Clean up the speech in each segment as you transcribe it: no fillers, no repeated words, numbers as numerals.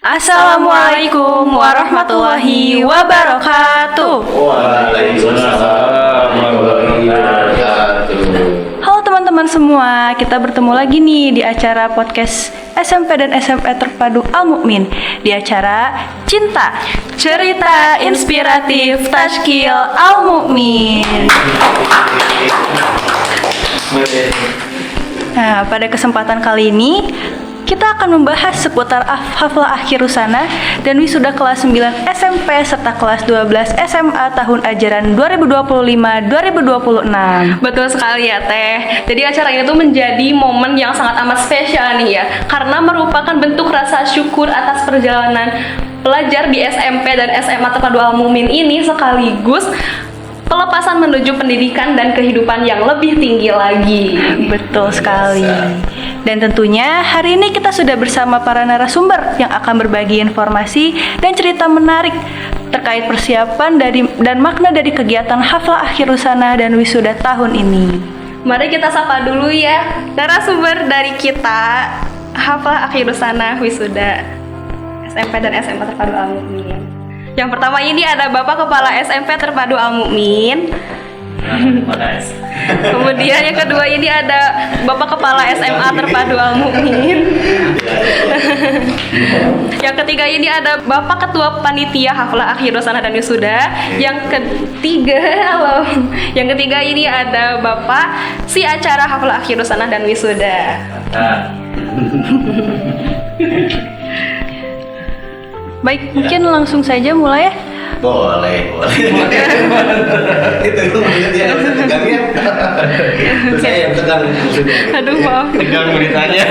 Assalamualaikum warahmatullahi wabarakatuh. Waalaikumsalam warahmatullahi wabarakatuh. Halo teman-teman semua, kita bertemu lagi nih di acara podcast SMP dan SMA Terpadu Al-Mukmin. Di acara Cinta, Cerita Inspiratif Tashkil Al-Mukmin. Nah, pada kesempatan kali ini kita akan membahas seputar haflah akhir Rusana dan wisuda kelas 9 SMP serta kelas 12 SMA tahun ajaran 2025-2026. Betul sekali ya Teh. Jadi acara ini tuh menjadi momen yang sangat amat spesial nih ya, karena merupakan bentuk rasa syukur atas perjalanan pelajar di SMP dan SMA Terpadu Al-Mukmin ini, sekaligus pelepasan menuju pendidikan dan kehidupan yang lebih tinggi lagi. Betul sekali. Dan tentunya hari ini kita sudah bersama para narasumber yang akan berbagi informasi dan cerita menarik terkait persiapan dan makna dari kegiatan haflah akhir Rusana dan wisuda tahun ini. Mari kita sapa dulu ya narasumber dari kita haflah akhir Rusana wisuda SMP dan SMA Terpadu Al-Mukmin. Yang pertama ini ada Bapak Kepala SMP Terpadu Al-Mukmin. Kemudian yang kedua ini ada Bapak Kepala SMA Terpadu Al-Mukmin. Yang ketiga ini ada Bapak Ketua Panitia Haflah Akhir Rusana dan Wisuda. Yang ketiga ini ada Bapak si acara Haflah Akhir Rusana dan Wisuda. Baik, mungkin langsung saja mulai ya. Boleh. Itu dia nggak bisa tegangnya. Terus saya yang tegang. Aduh maaf. Tegang beritanya.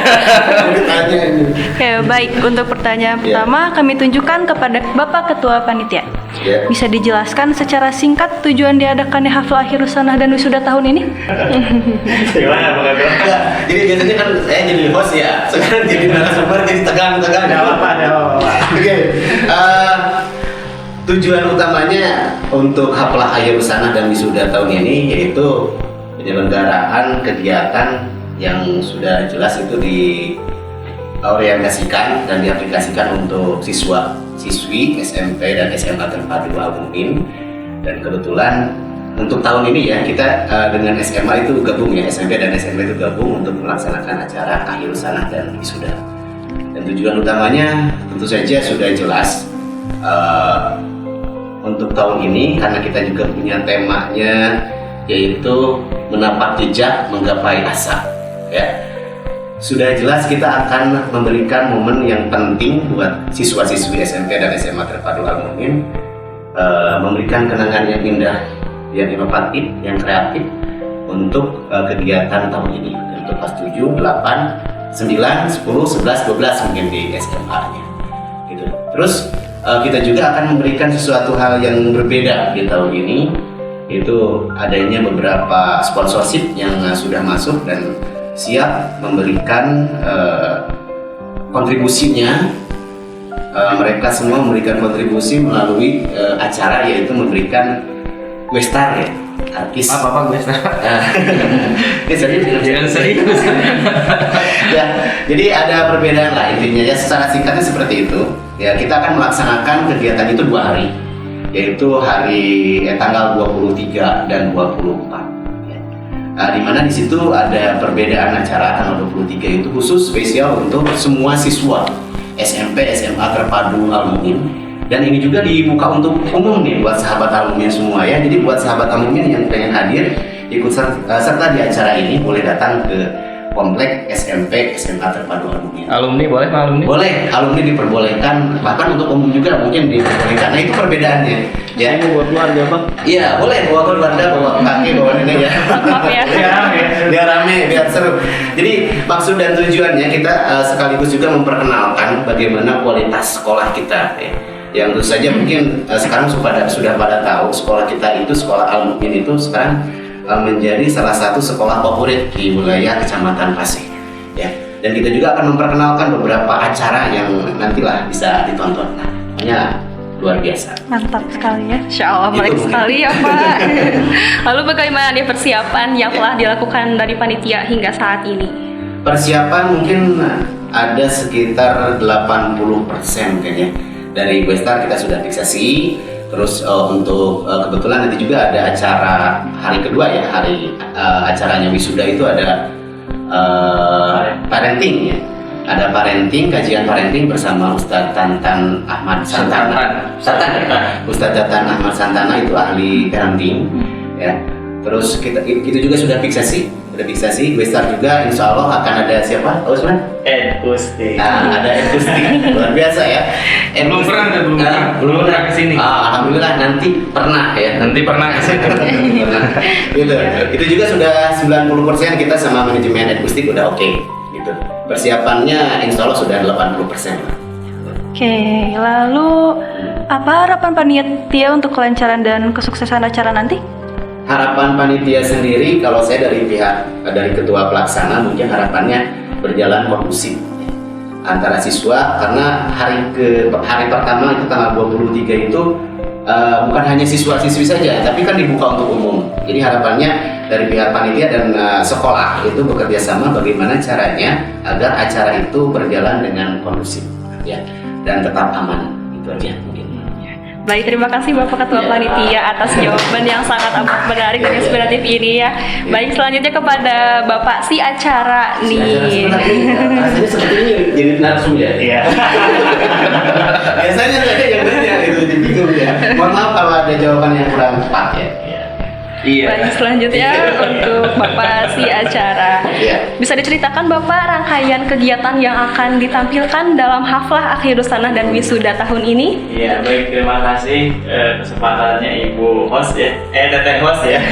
Ini. Oke, baik. Untuk pertanyaan pertama kami tunjukkan kepada Bapak Ketua Panitia. Ya. Bisa dijelaskan secara singkat tujuan diadakannya haflah akhir Rusana dan wisuda tahun ini? Gimana Pak Ketua? Jadi biasanya kan saya jadi host ya. Sekarang jadi narasumber jadi tegang. Enggak apa-apa. Oke. Tujuan utamanya untuk haflah akhir Rusana dan wisuda tahun ini yaitu penyelenggaraan kegiatan yang sudah jelas itu diorientasikan dan diaplikasikan untuk siswi SMP dan SMA Terpadu Al-Mukmin. Dan kebetulan untuk tahun ini ya kita dengan SMA itu gabung ya, SMP dan SMA itu gabung untuk melaksanakan acara akhir Rusana dan wisuda. Dan tujuan utamanya tentu saja sudah jelas. Untuk tahun ini karena kita juga punya temanya yaitu menapak jejak menggapai asa ya. Sudah jelas kita akan memberikan momen yang penting buat siswa-siswi SMP dan SMA Terpadu Al-Mukmin, memberikan kenangan yang indah, yang inovatif, yang kreatif untuk kegiatan tahun ini untuk kelas 7, 8, 9, 10, 11, 12 mungkin di SMA-nya gitu. Terus kita juga akan memberikan sesuatu hal yang berbeda di tahun ini, yaitu adanya beberapa sponsorship yang sudah masuk dan siap memberikan kontribusinya. Mereka semua memberikan kontribusi melalui acara, yaitu memberikan Westar ya, artis. Apa Westar? Ini serius. Ya, jadi ada perbedaan lah intinya ya, secara singkatnya seperti itu. Ya, kita akan melaksanakan kegiatan itu 2 hari, yaitu tanggal 23 dan 24. Ya. Di mana di situ ada perbedaan acara. Tanggal 23 itu khusus spesial untuk semua siswa SMP SMA Terpadu Al-Mukmin, dan ini juga dibuka untuk umum nih buat sahabat Al-Mukmin semua ya. Jadi buat sahabat Al-Mukmin yang pengen hadir ikut serta di acara ini boleh datang ke Komplek SMP SMA Terpadu Al-Mukmin. Alumni boleh Pak alumni? Boleh, alumni diperbolehkan, bahkan untuk umum juga mungkin diperbolehkan. Nah itu perbedaannya. Ya. Ini buat keluarga Pak. Iya, boleh bawa keluarga, bawa kakek, bawa nenek ya. Biar rame, biar seru. Jadi maksud dan tujuannya kita sekaligus juga memperkenalkan bagaimana kualitas sekolah kita. Ya. Yang tentu saja mungkin sekarang sudah pada tahu sekolah kita itu, sekolah Al-Mukmin itu sekarang menjadi salah satu sekolah favorit di wilayah Kecamatan Pasir ya. Dan kita juga akan memperkenalkan beberapa acara yang nantilah bisa ditonton. Nah, pokoknya luar biasa. Mantap sekali ya. Insya Allah menarik sekali ya Pak. Lalu bagaimana nih persiapan yang telah dilakukan dari panitia hingga saat ini? Persiapan mungkin ada sekitar 80% kayaknya dari Westar kita sudah fiksasi. Terus untuk kebetulan nanti juga ada acara hari kedua ya, hari acaranya wisuda itu ada parenting ya. Ada parenting, kajian parenting bersama Ustadz Tantan Ahmad Santana. Ustadz Tantan Ahmad Santana itu ahli parenting ya. Terus itu juga sudah fiksasi. Westar juga insya Allah akan ada siapa? Tahu Usman? Edkustik. Ada Edkustik, luar biasa ya. Belum pernah kesini. Alhamdulillah nanti pernah ya. Nanti pernah kesini. Gitu. Itu juga sudah 90% kita sama manajemen Edkustik udah oke. Gitu. Persiapannya insya Allah sudah 80% lah. Oke, lalu apa harapan panitia untuk kelancaran dan kesuksesan acara nanti? Harapan panitia sendiri, kalau saya dari ketua pelaksana mungkin harapannya berjalan kondusif antara siswa, karena hari pertama itu tanggal 23 itu bukan hanya siswa-siswi saja, tapi kan dibuka untuk umum. Jadi harapannya dari pihak panitia dan sekolah itu bekerja sama bagaimana caranya agar acara itu berjalan dengan kondusif ya dan tetap aman. Itu aja mungkin. Baik, terima kasih Bapak Ketua Panitia atas jawaban yang sangat amat menarik dan inspiratif ini ya. Baik, selanjutnya kepada Bapak si acara nih. Rasanya sepertinya jadi narsum ya. Iya. Biasanya saya yang nanya itu jadi bingung ya. Mohon maaf kalau ada jawaban yang kurang tepat ya. Iya. Baik, selanjutnya untuk Bapak si acara. Iya. Bisa diceritakan Bapak rangkaian kegiatan yang akan ditampilkan dalam haflah akhir sanah dan wisuda tahun ini? Iya, baik, terima kasih kesempatannya Ibu host ya. Teteh host ya.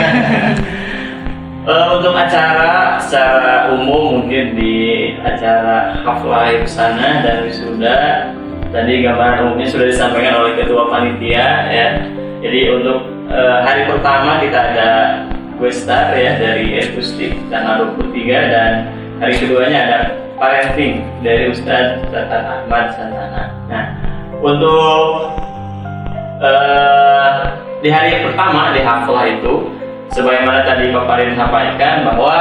Untuk acara secara umum mungkin di acara haflah akhir sanah dan wisuda tadi gambaran umumnya sudah disampaikan oleh Ketua Panitia ya. Jadi untuk hari pertama kita ada Westar ya dari Edkustik tanggal 23 dan hari keduanya ada parenting dari Ustadz Tantan Ahmad Santana. Nah, untuk di hari pertama di haflah itu sebagaimana tadi Bapak Rin sampaikan bahwa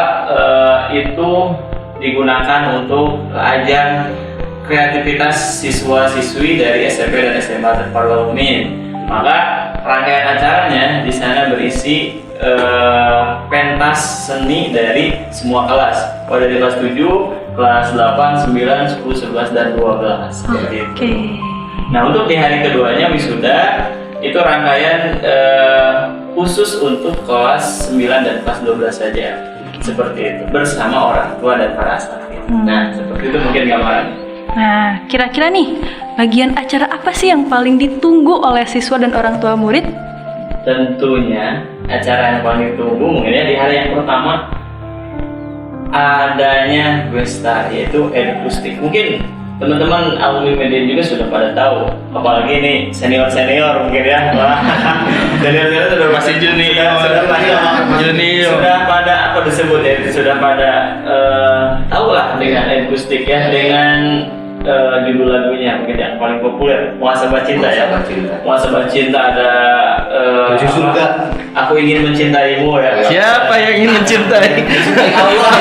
itu digunakan untuk ajang kreativitas siswa-siswi dari SMP dan SMA Terpadu Mumin. Maka rangkaian acaranya di sana berisi pentas seni dari semua kelas. Dari kelas 7, kelas 8, 9, 10, 11 dan 12 seperti itu. Nah, untuk di hari keduanya wisuda itu rangkaian khusus untuk kelas 9 dan kelas 12 saja. Seperti itu, bersama orang tua dan para asatidz. Nah, seperti itu mungkin gambarannya. Nah, kira-kira nih, bagian acara apa sih yang paling ditunggu oleh siswa dan orang tua murid? Tentunya acara yang paling ditunggu mungkin ya di hari yang pertama adanya Westar, yaitu Edkustik. Mungkin teman-teman alumni media juga sudah pada tahu, apalagi ini senior-senior mungkin ya. Wah, senior-senior sudah masih junior, sudah pada apa disebut ya, sudah pada tahu lah dengan Edkustik ya, dengan judul lagunya mungkin yang paling populer, Muhasabah Cinta ya. Muhasabah Cinta ada Tujuh Surga. Aku Ingin Mencintaimu ya. Siapa yang ingin mencintai? Allah.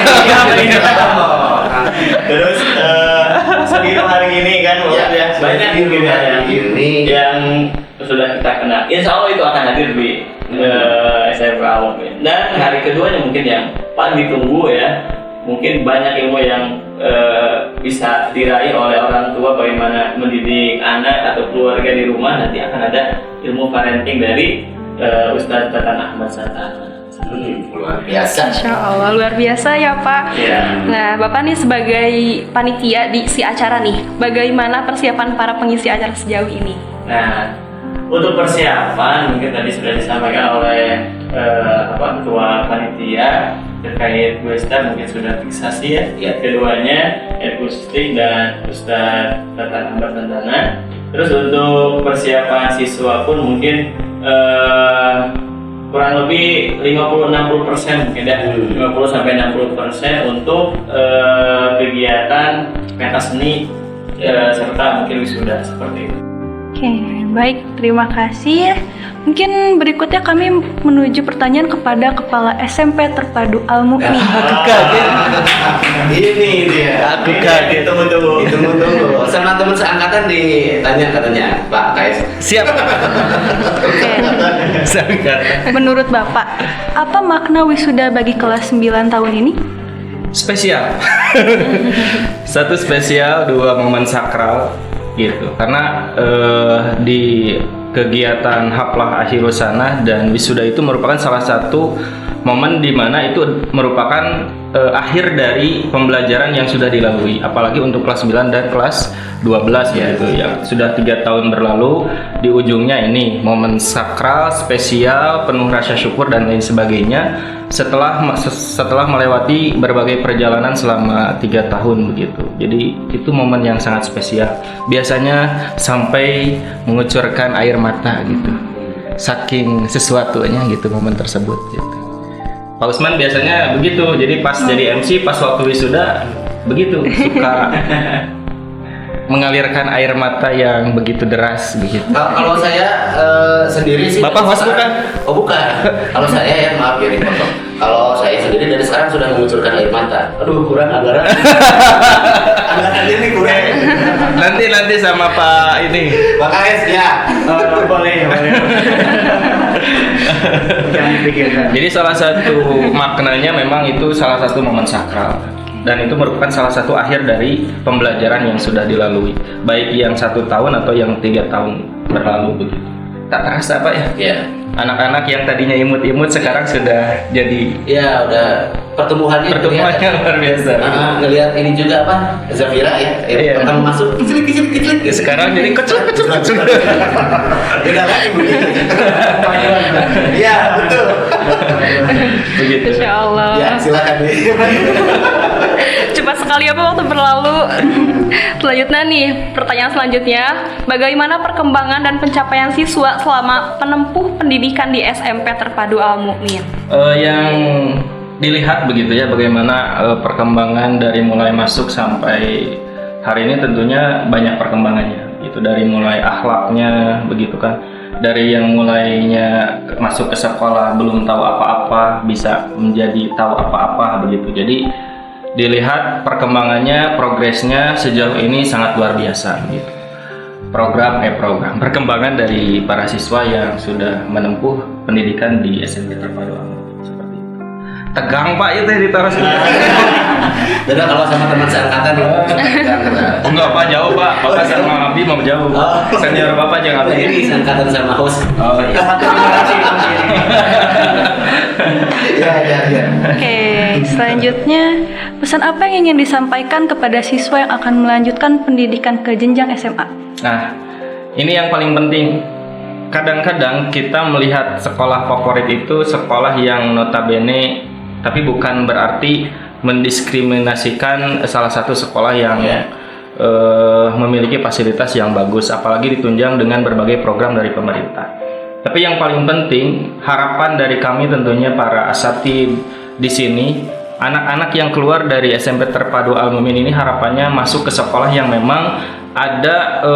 Terus segitu hari ini kan ya, banyak mungkin yang sudah kita kenal. Insya Allah itu akan hadir di SMK Awam. Dan hari keduanya mungkin yang paling ditunggu ya, mungkin banyak ilmu yang bisa diraih oleh orang tua bagaimana mendidik anak atau keluarga di rumah. Nanti akan ada ilmu parenting dari Ustadz Tantan Ahmad Santana. Luar biasa. Insya Allah luar biasa ya Pak. Ya. Nah Bapak nih sebagai panitia di si acara nih, bagaimana persiapan para pengisi acara sejauh ini? Nah, untuk persiapan mungkin tadi sudah disampaikan oleh ketua panitia terkait Westar, mungkin sudah fiksasi ya. Keduanya Edkustik dan Ustadz Tantan Ahmad Santana. Terus untuk persiapan siswa pun mungkin kurang lebih 50-60% mungkin ya, 50-60% untuk kegiatan pentas seni serta mungkin wisuda seperti itu. Oke, baik, terima kasih. Mungkin berikutnya kami menuju pertanyaan kepada Kepala SMP Terpadu Al-Mu'min. Aku kaget. Ini dia. Aku kaget. Tunggu. Sama teman seangkatan ditanya katanya, Pak KS. Siap. Oke, Sangat. menurut Bapak, apa makna wisuda bagi kelas 9 tahun ini? Spesial. Satu spesial, dua momen sakral gitu. Karena di kegiatan haflah akhirus sanah dan wisuda itu merupakan salah satu momen di mana itu merupakan akhir dari pembelajaran yang sudah dilalui, apalagi untuk kelas 9 dan kelas 12 gitu ya. Sudah 3 tahun berlalu, di ujungnya ini momen sakral, spesial, penuh rasa syukur dan lain sebagainya setelah melewati berbagai perjalanan selama 3 tahun begitu. Jadi itu momen yang sangat spesial. Biasanya sampai mengucurkan air mata gitu. Saking sesuatunya gitu momen tersebut gitu. Pak Usman biasanya begitu, jadi pas jadi MC, pas waktu wisuda begitu, suka mengalirkan air mata yang begitu deras begitu. Kalau saya sendiri sih. Bapak host bukan? Oh bukan. Kalau saya ya maaf ya dipotong. Kalau saya sendiri dari sekarang sudah mengucurkan air mata. Aduh kurang anggaran. Anggarannya ini kurang. Nanti sama Pak ini. Pak KS ya. Boleh. Jangan dipikirkan. Jadi salah satu maknanya memang itu salah satu momen sakral. Dan itu merupakan salah satu akhir dari pembelajaran yang sudah dilalui, baik yang 1 tahun atau yang 3 tahun berlalu begitu. Tak terasa Pak ya? Iya. Anak-anak yang tadinya imut-imut sekarang sudah jadi Ya udah pertumbuhannya luar biasa. ngelihat ini juga apa Zafira ya Iya. pertama masuk kecil gitu. Sekarang jadi kecil. Beda lagi begitu. Iya betul. Begitu. Insya Allah. Ya silakan nih. Cepat sekali apa waktu berlalu. Selanjutnya nih, pertanyaan selanjutnya, bagaimana perkembangan dan pencapaian siswa selama menempuh pendidikan di SMP Terpadu Al-Mu'min? Yang dilihat begitu ya, bagaimana perkembangan dari mulai masuk sampai hari ini tentunya banyak perkembangannya. Itu dari mulai akhlaknya begitu kan, dari yang mulainya masuk ke sekolah belum tahu apa-apa bisa menjadi tahu apa-apa begitu. Jadi dilihat perkembangannya, progresnya sejauh ini sangat luar biasa begitu. Program perkembangan dari para siswa yang sudah menempuh pendidikan di SMP Terpadu Al-Mu'min seperti itu. Tegang Pak itu ditaruh sini. Beda kalau sama teman seangkatan Enggak Pak, jauh Pak. Bapak sama Abi mau jauh. Senior Bapak jangan Abi. ini seangkatan sama host. Oh iya. Ya. Oke, selanjutnya pesan apa yang ingin disampaikan kepada siswa yang akan melanjutkan pendidikan ke jenjang SMA? Nah, ini yang paling penting. Kadang-kadang kita melihat sekolah favorit itu sekolah yang notabene, tapi bukan berarti mendiskriminasikan salah satu sekolah yang memiliki fasilitas yang bagus, apalagi ditunjang dengan berbagai program dari pemerintah. Tapi yang paling penting, harapan dari kami tentunya para asatid di sini, anak-anak yang keluar dari SMP Terpadu Al-Mu'min ini harapannya masuk ke sekolah yang memang ada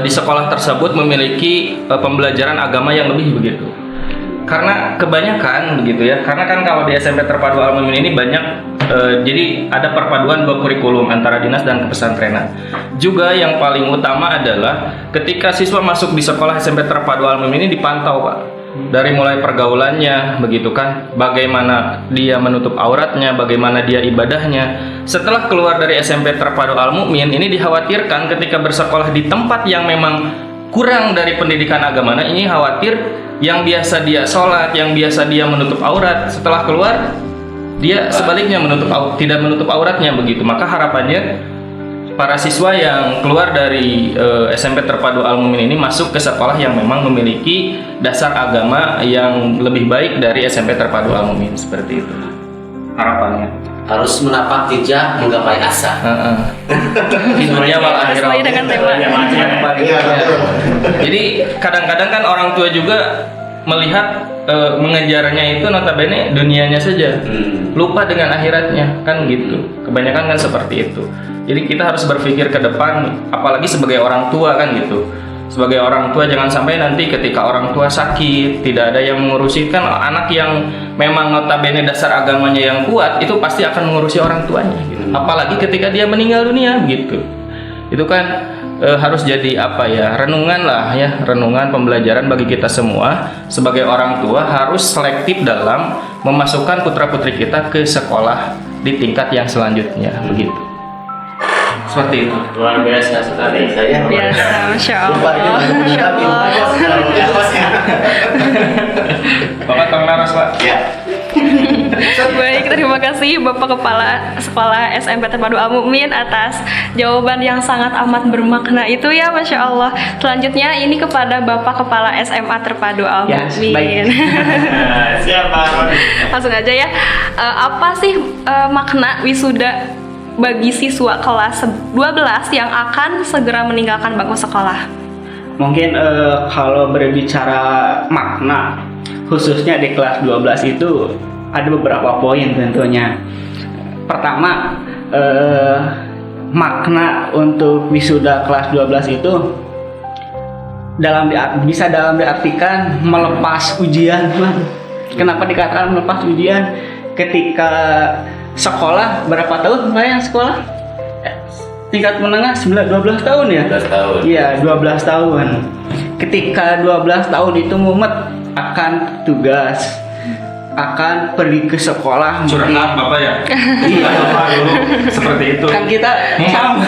di sekolah tersebut memiliki pembelajaran agama yang lebih begitu. Karena kebanyakan begitu ya, karena kan kalau di SMP Terpadu Al-Mu'min ini banyak jadi ada perpaduan 2 kurikulum antara dinas dan kepesantrenan. Juga yang paling utama adalah ketika siswa masuk di sekolah SMP Terpadu Al-Mu'min ini dipantau Pak, dari mulai pergaulannya begitu kan, bagaimana dia menutup auratnya, bagaimana dia ibadahnya. Setelah keluar dari SMP Terpadu Al-Mu'min ini dikhawatirkan ketika bersekolah di tempat yang memang kurang dari pendidikan agama, ini khawatir yang biasa dia sholat, yang biasa dia menutup aurat, setelah keluar dia sebaliknya tidak menutup auratnya begitu. Maka harapannya para siswa yang keluar dari SMP Terpadu Al-Mu'min ini masuk ke sekolah yang memang memiliki dasar agama yang lebih baik dari SMP Terpadu Al-Mu'min, seperti itu harapannya. Harus menapak jejak menggapai asa. Dunia wal akhirah. Sesuai dengan tema. Iya, betul. Jadi kadang-kadang kan orang tua juga melihat mengejarnya itu notabene dunianya saja, lupa dengan akhiratnya kan gitu. Kebanyakan kan seperti itu. Jadi kita harus berpikir ke depan, apalagi sebagai orang tua kan gitu. Sebagai orang tua jangan sampai nanti ketika orang tua sakit, tidak ada yang mengurusi. Kan anak yang memang notabene dasar agamanya yang kuat itu pasti akan mengurusi orang tuanya gitu. Apalagi ketika dia meninggal dunia gitu. Itu kan harus jadi apa ya, renungan lah ya, renungan pembelajaran bagi kita semua. Sebagai orang tua harus selektif dalam memasukkan putra-putri kita ke sekolah di tingkat yang selanjutnya begitu. Seperti itu. Luar biasa sekali. Saya Biasa, Masya lupa Allah. ini Masya Allah. Bapak Tong Laras, Pak. Ya. Baik, terima kasih Bapak Kepala Sekolah SMP Terpadu Al Mukmin atas jawaban yang sangat amat bermakna itu ya, Masya Allah. Selanjutnya ini kepada Bapak Kepala SMA Terpadu Al Ya, Mukmin. baik. Siapa? Langsung aja ya. Apa sih makna wisuda bagi siswa kelas 12 yang akan segera meninggalkan bangku sekolah? Mungkin kalau berbicara makna khususnya di kelas 12 itu ada beberapa poin tentunya. Pertama, makna untuk wisuda kelas 12 itu bisa diartikan melepas ujian. Kenapa dikatakan melepas ujian? Ketika sekolah berapa tahun Pak yang sekolah? Tingkat menengah 12 tahun ya? 12 tahun. Iya, 12 tahun. Ketika 12 tahun itu mumet akan tugas, akan pergi ke sekolah. Curhat Bapak ya? Iya, Bapak dulu seperti itu. Kan kita sama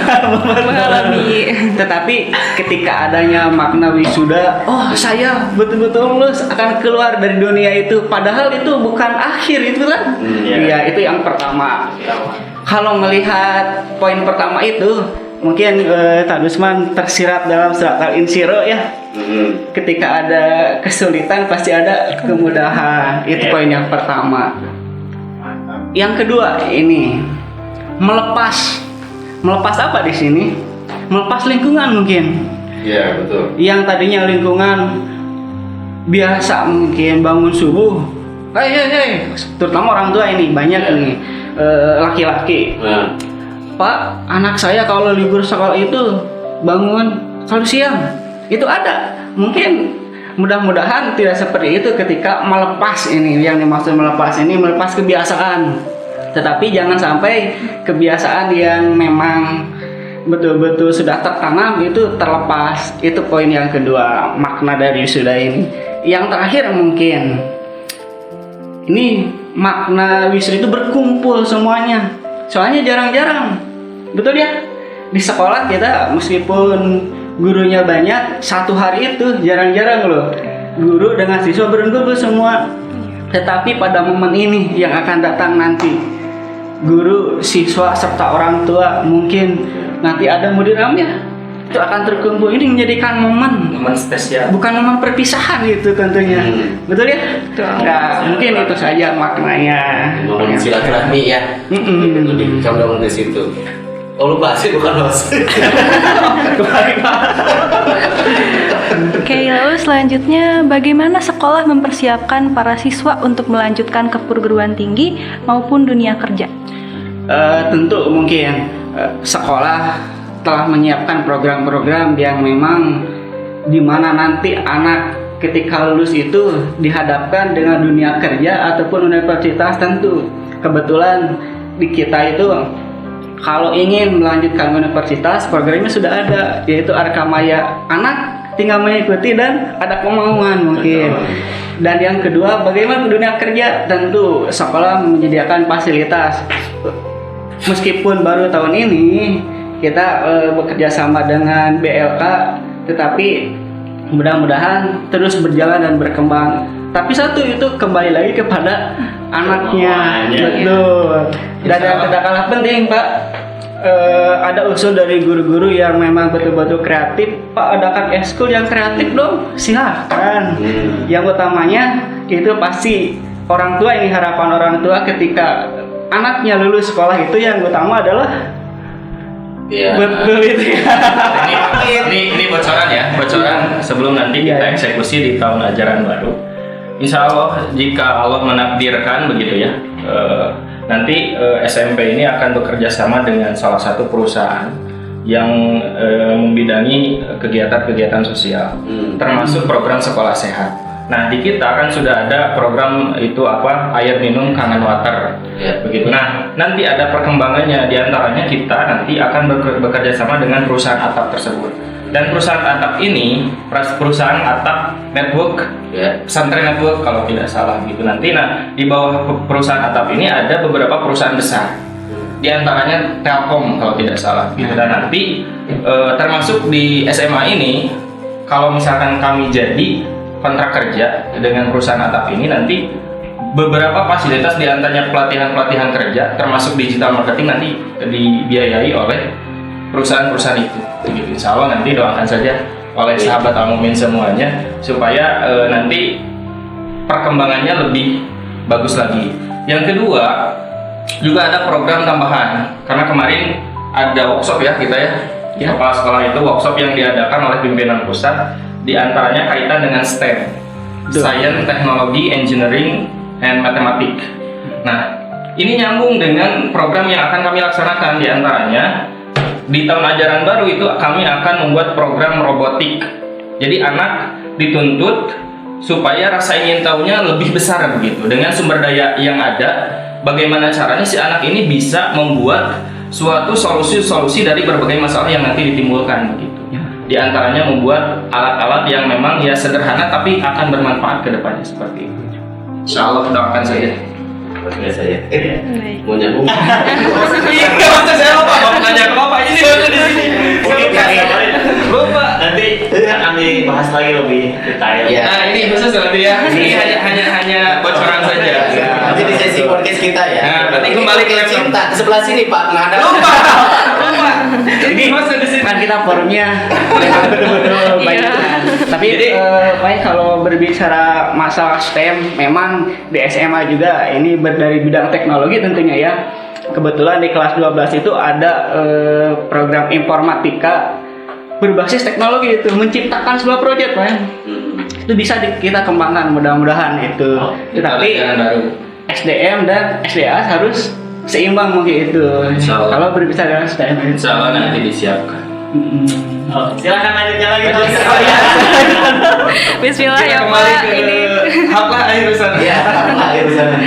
Mengalami. Tetapi ketika adanya makna wisuda, oh saya betul-betul lulus akan keluar dari dunia itu. Padahal itu bukan akhir itu kan? Iya, itu yang pertama. Kalau melihat poin pertama itu, mungkin Tad Usman tersirat dalam surat Al-Insyirah ya. Ketika ada kesulitan pasti ada kemudahan. Itu poin yang pertama. Yang kedua ini melepas apa di sini? Melepas lingkungan mungkin. Iya, betul. Yang tadinya lingkungan biasa mungkin bangun subuh, hei, terutama orang tua ini banyak nih laki-laki. Nah, Pak, anak saya kalau libur sekolah itu bangun selalu siang. Itu ada. Mungkin mudah-mudahan tidak seperti itu ketika melepas ini. Yang dimaksud melepas ini melepas kebiasaan. Tetapi jangan sampai kebiasaan yang memang betul-betul sudah tertanam itu terlepas. Itu poin yang kedua, makna dari wisuda ini. Yang terakhir mungkin ini makna wisuda itu berkumpul semuanya. Soalnya jarang-jarang. Betul ya? Di sekolah kita meskipun gurunya banyak, satu hari itu jarang-jarang loh guru dengan siswa berkumpul semua. Tetapi pada momen ini yang akan datang nanti, guru, siswa, serta orang tua mungkin nanti ada mudiramnya itu akan terkumpul. Ini menjadikan momen spesial. bukan momen perpisahan gitu tentunya. Betul ya? Nah, mungkin itu saja maknanya. ngomongin silaturahmi ya. Itu dicondong ke situ. Oh, lupa sih, bukan host. Oke, lalu selanjutnya bagaimana sekolah mempersiapkan para siswa untuk melanjutkan ke perguruan tinggi maupun dunia kerja? Tentu mungkin sekolah telah menyiapkan program-program yang memang di mana nanti anak ketika lulus itu dihadapkan dengan dunia kerja ataupun universitas. Tentu kebetulan di kita itu kalau ingin melanjutkan universitas, programnya sudah ada, yaitu Arkamaya. Anak tinggal mengikuti dan ada kemauan mungkin. Dan yang kedua, bagaimana dunia kerja? Tentu sekolah menyediakan fasilitas. Meskipun baru tahun ini kita bekerja sama dengan BLK, tetapi mudah-mudahan terus berjalan dan berkembang. Tapi satu itu kembali lagi kepada anaknya, betul. Dan yang tidak kalah penting, Pak, ada usul dari guru-guru yang memang betul-betul kreatif. Pak, adakan ekskul yang kreatif dong, silahkan. Yang utamanya itu pasti orang tua, ini harapan orang tua ketika anaknya lulus sekolah itu yang utama adalah betul itu ya. Ini bocoran ya, bocoran sebelum nanti kita eksekusi di tahun ajaran baru. Insya Allah jika Allah menakdirkan begitu ya, nanti SMP ini akan bekerja sama dengan salah satu perusahaan yang membidangi kegiatan-kegiatan sosial, termasuk program sekolah sehat. Nah, di kita kan sudah ada program itu air minum kangen water, begitu. Nah, nanti ada perkembangannya, diantaranya kita nanti akan bekerja sama dengan perusahaan atap tersebut. Dan perusahaan atap ini, perusahaan atap network, pesantren network kalau tidak salah gitu. Nanti, di bawah perusahaan atap ini ada beberapa perusahaan besar, diantaranya Telkom kalau tidak salah gitu. Dan nanti termasuk di SMA ini, kalau misalkan kami jadi kontrak kerja dengan perusahaan atap ini, nanti beberapa fasilitas diantaranya pelatihan kerja termasuk digital marketing nanti dibiayai oleh perusahaan-perusahaan itu. Begitu. Insya Allah nanti doakan saja oleh sahabat Al-Mumin semuanya supaya nanti perkembangannya lebih bagus lagi. Yang kedua, juga ada program tambahan karena kemarin ada workshop ya kita ya. Kepala sekolah itu workshop yang diadakan oleh pimpinan pusat, di antaranya kaitan dengan STEM, Science, Teknologi, Engineering, and Matematik. Nah, ini nyambung dengan program yang akan kami laksanakan, di antaranya di tahun ajaran baru itu kami akan membuat program robotik. Jadi anak dituntut supaya rasa ingin tahunya lebih besar begitu. Dengan sumber daya yang ada, bagaimana caranya si anak ini bisa membuat suatu solusi dari berbagai masalah yang nanti ditimbulkan begitu. Di antaranya membuat alat-alat yang memang ya sederhana tapi akan bermanfaat ke depannya seperti itu. Insya Allah doakan saja. Biasa ya. Mau nyambung? Iya, maksud saya lupa mau nanya ke Bapak ini baru di sini. Mungkin Bapak nanti akan dibahas lagi lebih detail. Ya. Nah, ini khusus nanti ya. Ini hanya bocoran saja. Nanti di sesi podcast kita ya. Nah, nanti kembali ke laptop. cinta ke sebelah sini Pak menghadap. Lupa. Ini maksud di sini. Kan kita forumnya betul-betul banyak. Tapi Pak, kalau berbicara masalah STEM, memang di SMA juga ini dari bidang teknologi tentunya ya. Kebetulan di kelas 12 itu ada program informatika berbasis teknologi itu, menciptakan sebuah proyek Pak. Itu bisa kita kembangkan mudah-mudahan itu. Tetapi SDM dan SDA harus seimbang mungkin itu. Kalau berbicara dengan STEM. Insya Allah nanti disiapkan. Silakan lanjutnya lagi. Bismillah ya Kita kembali Pak. ke Ini apa akhir sana. Ya, akhir sana.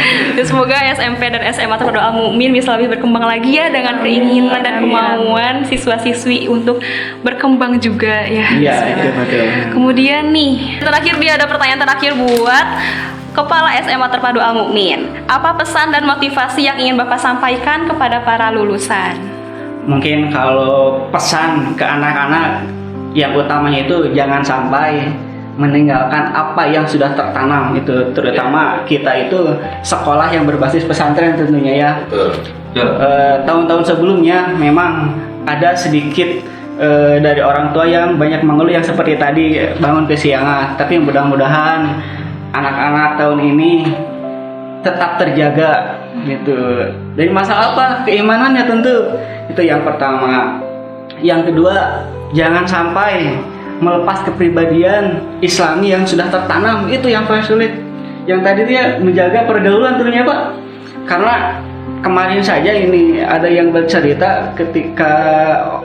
semoga SMP dan SMA terpadu Al-Mumin bisa lebih berkembang lagi ya dengan keinginan dan kemauan siswa-siswi untuk berkembang juga ya. Iya, itu betul. Kemudian nih, terakhir dia ada pertanyaan terakhir buat Kepala SMA Terpadu Al-Mumin. Apa pesan dan motivasi yang ingin Bapak sampaikan kepada para lulusan? Mungkin kalau pesan ke anak-anak yang utamanya itu jangan sampai meninggalkan apa yang sudah tertanam itu, terutama kita itu sekolah yang berbasis pesantren tentunya ya. Betul. Tahun-tahun sebelumnya memang ada sedikit dari orang tua yang banyak mengeluh yang seperti tadi bangun kesiangan, tapi mudah-mudahan anak-anak tahun ini tetap terjaga gitu. Dari masalah apa? Keimanannya tentu. Itu yang pertama. Yang kedua, jangan sampai melepas kepribadian Islami yang sudah tertanam. Itu yang paling sulit. Yang tadi dia menjaga pergaulan tentunya Pak. Karena kemarin saja ini ada yang bercerita ketika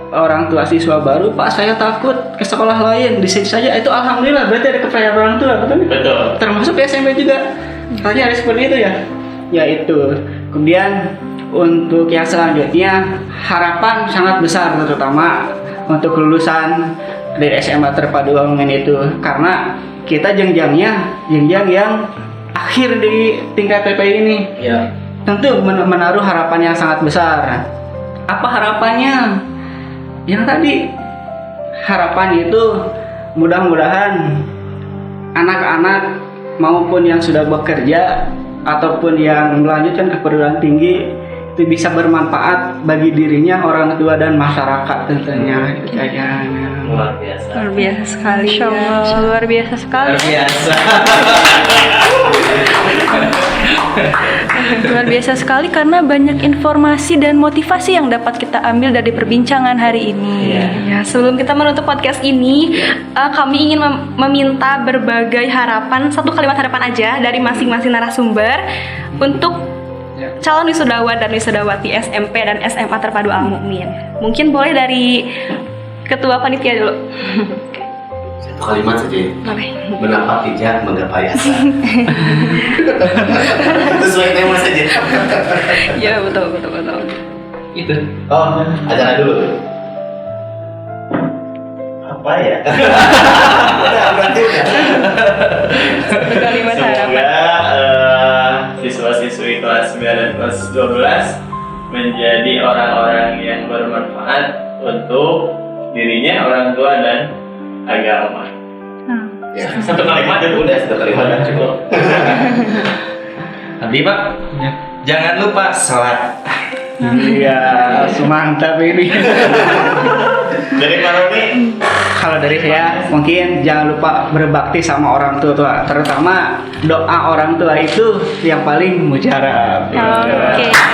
orang tua siswa baru, Pak saya takut ke sekolah lain. Di sini saja itu alhamdulillah berarti ada kepercayaan orang tua, betul? Betul. Termasuk SMP juga. Tadi ada seperti itu ya. Ya itu. Kemudian untuk yang selanjutnya harapan sangat besar terutama untuk lulusan dari SMA Terpadu Al-Mumin itu, karena kita jenjang yang akhir di tingkat PPI ini. Ya. Tentu menaruh harapan yang sangat besar. Apa harapannya? Yang tadi harapan itu mudah-mudahan anak-anak maupun yang sudah bekerja ataupun yang melanjutkan ke perguruan tinggi itu bisa bermanfaat bagi dirinya, orang tua dan masyarakat tentunya. Itu saja. Luar biasa. Luar biasa sekali. Insya Allah, luar biasa sekali. Luar biasa. Luar biasa sekali karena banyak informasi dan motivasi yang dapat kita ambil dari perbincangan hari ini. Ya, sebelum kita menutup podcast ini, kami ingin meminta berbagai harapan, satu kalimat harapan aja dari masing-masing narasumber untuk calon wisudawan dan wisudawati SMP dan SMA Terpadu Al Mukmin. Mungkin boleh dari ketua panitia dulu. Satu kalimat saja. Boleh. Menapak pijak menggapai asa. Itu sesuai tema saja. Iya betul. Itu. Oh, acara dulu. Apa ya? Udah, berarti udah. Satu kalimat harapan. Semoga siswa-siswi kelas 9 dan kelas 12 menjadi orang-orang yang bermanfaat untuk dirinya, orang tua, dan agama. Ya. Satu kalimat itu Udah, satu kalimat cukup. Tadi Pak, jangan lupa sholat. Iya, mantap ini. Dari mana nih? Kalau dari saya mungkin jangan lupa berbakti sama orang tua, terutama doa orang tua itu yang paling mujarab. Oke, luar biasa.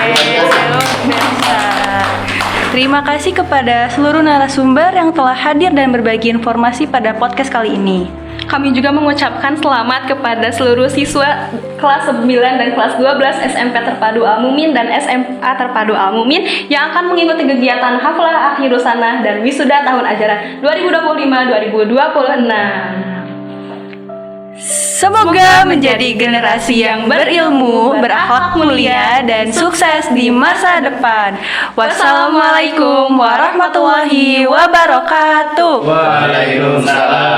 Terima kasih kepada seluruh narasumber yang telah hadir dan berbagi informasi pada podcast kali ini. Kami juga mengucapkan selamat kepada seluruh siswa kelas 9 dan kelas 12 SMP Terpadu Al Mukmin dan SMA Terpadu Al Mukmin yang akan mengikuti kegiatan Haflah Akhirus Sanah dan Wisuda tahun ajaran 2025-2026. Semoga menjadi generasi yang berilmu, berakhlak mulia, dan sukses di masa depan. Wassalamualaikum warahmatullahi wabarakatuh. Waalaikumsalam.